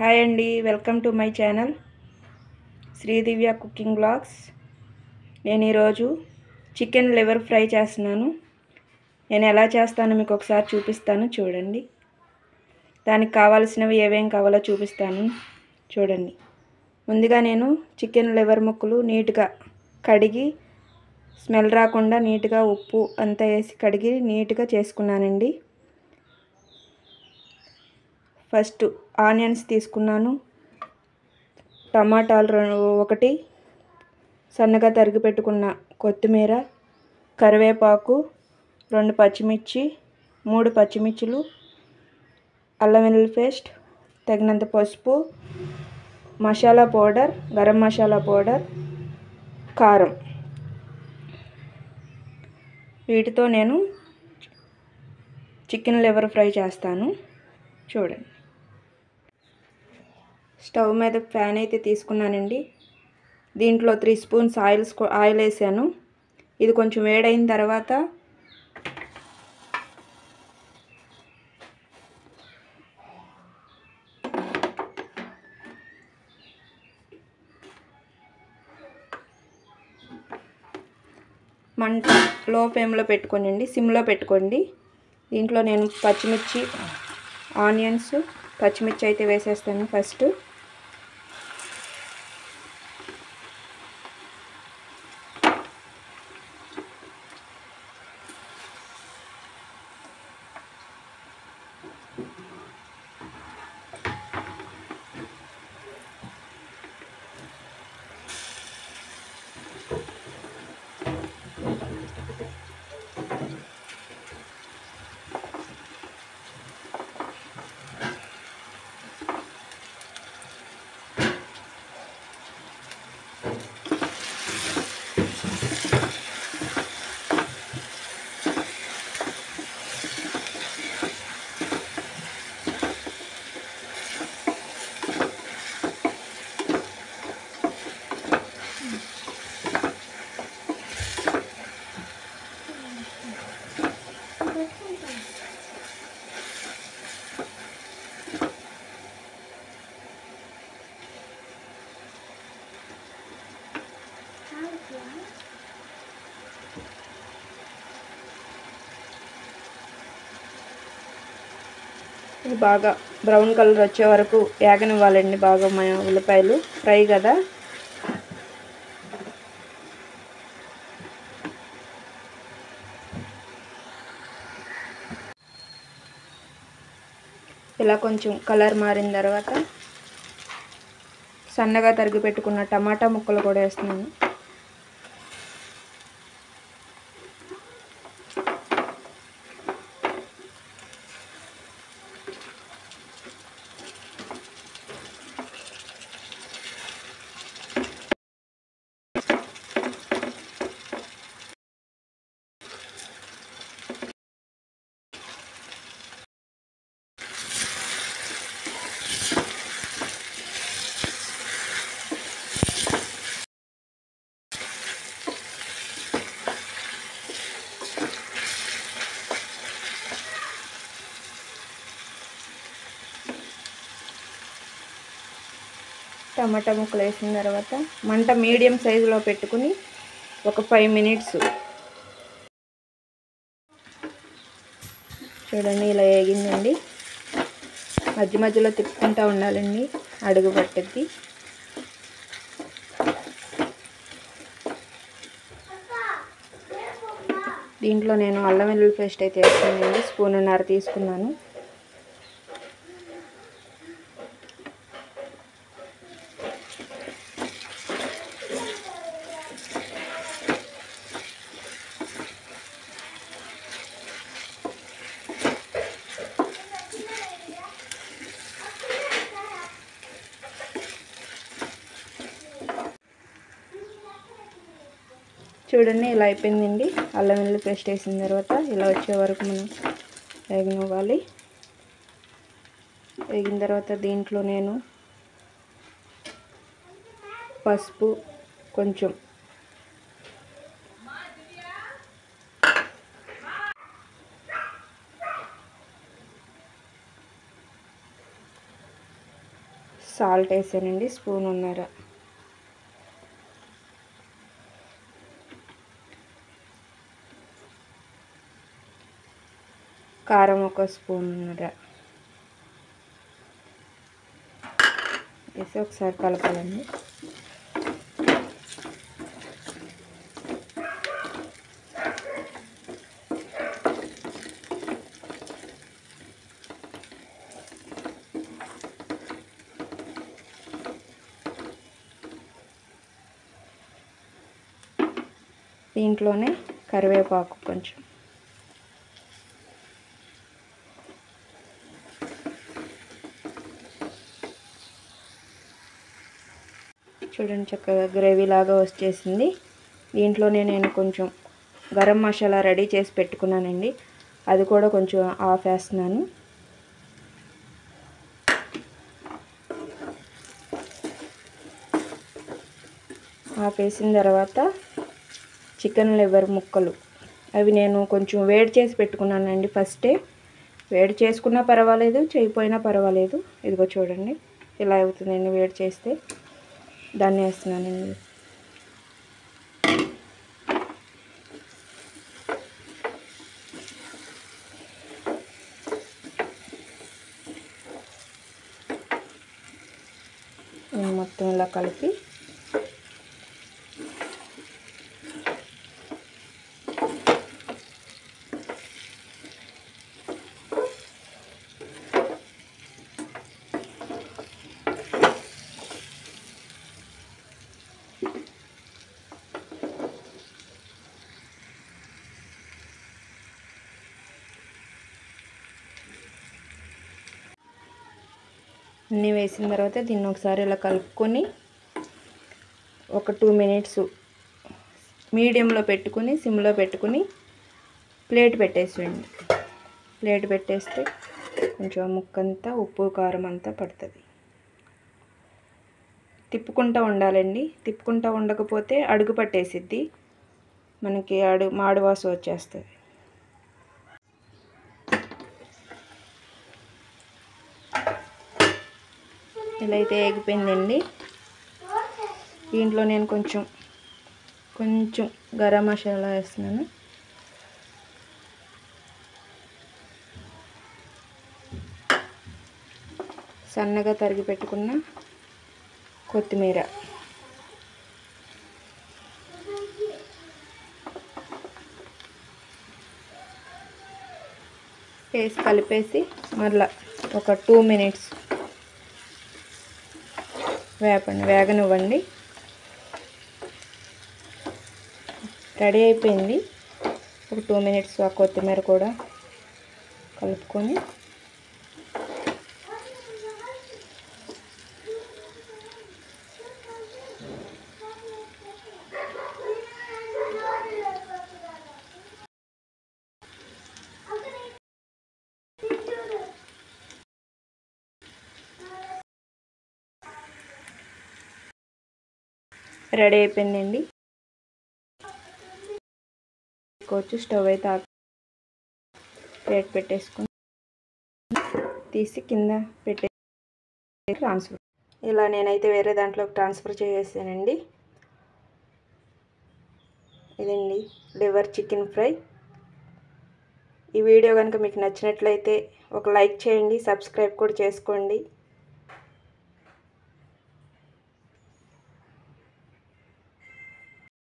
Hi అండి, welcome to my channel Sridivya cooking blogs. నేను ఈరోజు చికెన్ లివర్ ఫ్రై చేస్తున్నాను. నేను ఎలా చేస్తానో మీకు ఒకసారి చూపిస్తాను, చూడండి. దానికి కావాల్సినవి ఏమేం కావాలో చూపిస్తాను, చూడండి. ముందుగా నేను చికెన్ లివర్ ముక్కలు నీట్గా కడిగి స్మెల్ రాకుండా నీట్గా ఉప్పు అంతా వేసి కడిగి నీట్గా చేసుకున్నానండి. ఫస్ట్ ఆనియన్స్ తీసుకున్నాను, టమాటాలు ఒకటి, సన్నగా తరిగి పెట్టుకున్న కొత్తిమీర, కరివేపాకు, 2 పచ్చిమిర్చి, 3 పచ్చిమిర్చులు, అల్లం వెల్లుల్లి పేస్ట్, తగినంత పసుపు, మసాలా పౌడర్, గరం మసాలా పౌడర్, కారం. వీటితో నేను చికెన్ లివర్ ఫ్రై చేస్తాను, చూడండి. స్టవ్ మీద ప్యాన్ అయితే తీసుకున్నానండి. దీంట్లో 3 స్పూన్స్ ఆయిల్ వేసాను. ఇది కొంచెం వేడైన తర్వాత మంట లో ఫ్లేమ్లో పెట్టుకోండి, సిమ్లో పెట్టుకోండి. దీంట్లో నేను పచ్చిమిర్చి, ఆనియన్స్, పచ్చిమిర్చి అయితే వేసేస్తాను ఫస్ట్. బాగా బ్రౌన్ కలర్ వచ్చే వరకు వేగనివ్వాలండి. బాగా ఉల్లిపాయలు ఫ్రై కదా. ఇలా కొంచెం కలర్ మారిన తర్వాత సన్నగా తరిగి పెట్టుకున్న టమాటా ముక్కలు కూడా వేస్తున్నాను. టమాటా ముక్కలు వేసిన తర్వాత మంట మీడియం సైజులో పెట్టుకుని ఒక 5 మినిట్స్ చూడండి. ఇలా వేగిందండి. మధ్య మధ్యలో తిప్పుకుంటూ ఉండాలండి, అడుగు పట్టద్ది. దీంట్లో నేను అల్లం వెల్లుల్లి పేస్ట్ అయితే వేస్తానండి. 1.5 స్పూన్ తీసుకున్నాను. చూడండి, ఇలా అయిపోయిందండి. అల్లం వెల్లుల్లి పేస్ట్ వేసిన తర్వాత ఇలా వచ్చే వరకు మనం వేగనివ్వాలి. వేగిన తర్వాత దీంట్లో నేను పసుపు, కొంచెం సాల్ట్ వేసానండి, స్పూనున్నర. కారం ఒక స్పూనున్నర వేసి ఒకసారి కలపాలండి. దీంట్లోనే కరివేపాకు కొంచెం, చూడండి చక్కగా గ్రేవీ లాగా వచ్చేసింది. దీంట్లోనే నేను కొంచెం గరం మసాలా రెడీ చేసి పెట్టుకున్నానండి, అది కూడా కొంచెం ఆఫ్ వేస్తున్నాను. ఆఫ్ వేసిన తర్వాత చికెన్ లివర్ ముక్కలు అవి నేను కొంచెం వేడి చేసి పెట్టుకున్నానండి. ఫస్టే వేడి చేసుకున్నా పర్వాలేదు, చేయకపోయినా పర్వాలేదు. ఇదిగో చూడండి ఇలా అవుతుందండి. వేడి చేస్తే దాన్ని వేస్తున్నానండి. మొత్తం ఇలా కలిపి అన్నీ వేసిన తర్వాత దీన్ని ఒకసారి ఇలా కలుపుకొని ఒక 2 మినిట్స్ మీడియంలో పెట్టుకుని సిమ్లో పెట్టుకుని ప్లేట్ పెట్టేసేయండి. ప్లేట్ పెట్టేస్తే కొంచెం ముక్కంతా ఉప్పు కారం అంతా పడుతుంది. తిప్పుకుంటూ ఉండాలండి. తిప్పుకుంటూ ఉండకపోతే అడుగు పట్టేసిద్ది, మనకి మాడు వాసన వచ్చేస్తుంది. ఇలా అయితే ఎగిపోయిందండి. దీంట్లో నేను కొంచెం గరం మసాలా వేస్తున్నాను. సన్నగా తరిగి పెట్టుకున్న కొత్తిమీర వేసి కలిపేసి మళ్ళీ ఒక 2 మినిట్స్ వేగనివ్వండి. రెడీ అయిపోయింది. ఒక 2 మినిట్స్ ఆ కొత్తిమీర కూడా కలుపుకొని రెడీ అయిపోయిందండి. స్టవ్ అయితే ప్లేట్ పెట్టేసుకొని తీసి కింద పెట్టే ట్రాన్స్ఫర్. ఇలా నేనైతే వేరే దాంట్లోకి ట్రాన్స్ఫర్ చేసేసానండి. ఇదండి లివర్ చికెన్ ఫ్రై. ఈ వీడియో కనుక మీకు నచ్చినట్లయితే ఒక లైక్ చేయండి, సబ్స్క్రైబ్ కూడా చేసుకోండి.